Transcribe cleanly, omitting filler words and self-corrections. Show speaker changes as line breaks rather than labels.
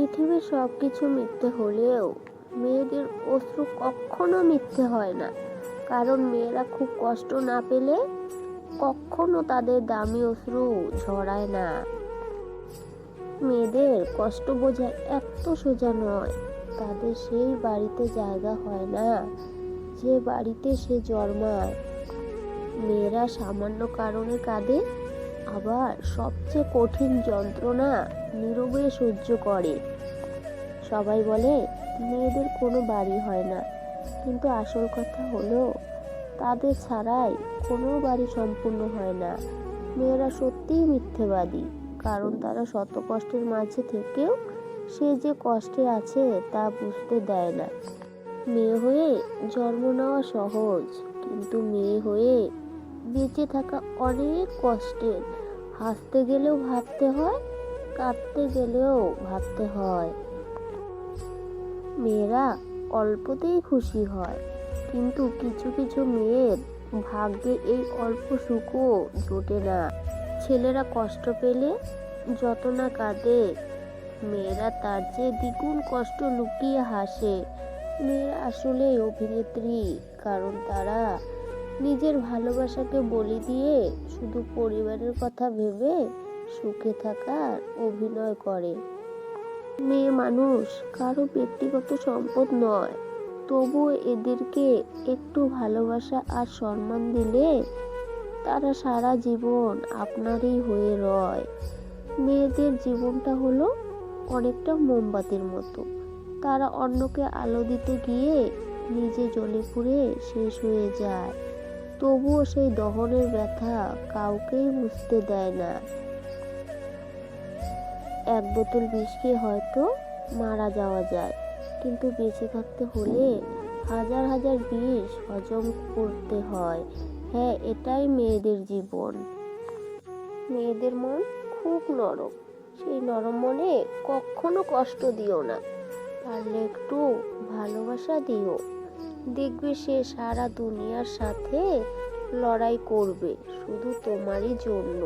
পৃথিবীর সবকিছু মিথ্যে হলেও মেয়েদের অশ্রু কখনো মিথ্যে হয় না। কারণ মেয়েরা খুব কষ্ট না পেলে কখনো তাদের দামি অশ্রু ঝরায় না। মেয়েদের কষ্ট বোঝা এত সোজা নয়। তাদের সেই বাড়িতে জায়গা হয় না যে বাড়িতে সে জন্মায়। মেয়েরা সামান্য কারণে কাঁদে, আবার সবচেয়ে কঠিন যন্ত্রণা নীরবে সহ্য করে। সবাই বলে মেয়েদের কোনো বাড়ি হয় না, কিন্তু আসল কথা হলো তাদের ছাড়াই কোনো বাড়ি সম্পূর্ণ হয় না। মেয়েরা সত্যিই মিথ্যেবাদী, কারণ তারা শত কষ্টের মাঝে থেকেও সে যে কষ্টে আছে তা বুঝতে দেয় না। মেয়ে হয়ে জন্ম নেওয়া সহজ, কিন্তু মেয়ে হয়ে বেঁচে থাকা অনেক কষ্টের। হাসতে গেলেও ভাবতে হয়, কাঁদতে গেলেও ভাবতে হয়। মেয়েরা অল্পতেই খুশি হয়, কিন্তু কিছু কিছু মেয়ের ভাগ্যে এই অল্প সুখও জোটে না। ছেলেরা কষ্ট পেলে যত না কাঁদে, মেয়েরা তার চেয়ে দ্বিগুণ কষ্ট লুকিয়ে হাসে। মেয়েরা আসলেই অভিনেত্রী, কারণ তারা নিজের ভালোবাসাকে বলি দিয়ে শুধু পরিবারের কথা ভেবে সুখে থাকার অভিনয় করে। মেয়ে মানুষ কারো ব্যক্তিগত সম্পদ নয়, তবুও এদেরকে একটু ভালোবাসা আর সম্মান দিলে তারা সারা জীবন আপনারই হয়ে রয়। মেয়েদের জীবনটা হলো অনেকটা মোমবাতির মতো। তারা অন্যকে আলো দিতে গিয়ে নিজে জ্বলে পুড়ে শেষ হয়ে যায়, তবুও সেই দহনের ব্যথা কাউকেই বুঝতে দেয় না। এক বোতল বিষ খেয়ে হয়তো মারা যাওয়া যায়, কিন্তু বেঁচে থাকতে হলে হাজার হাজার বিষ হজম করতে হয়। হ্যাঁ, এটাই মেয়েদের জীবন। মেয়েদের মন খুব নরম। সেই নরম মনে কখনো কষ্ট দিও না, পারলে একটু ভালোবাসা দিও। দেখবে সে সারা দুনিয়ার সাথে লড়াই করবে শুধু তোমারই জন্য।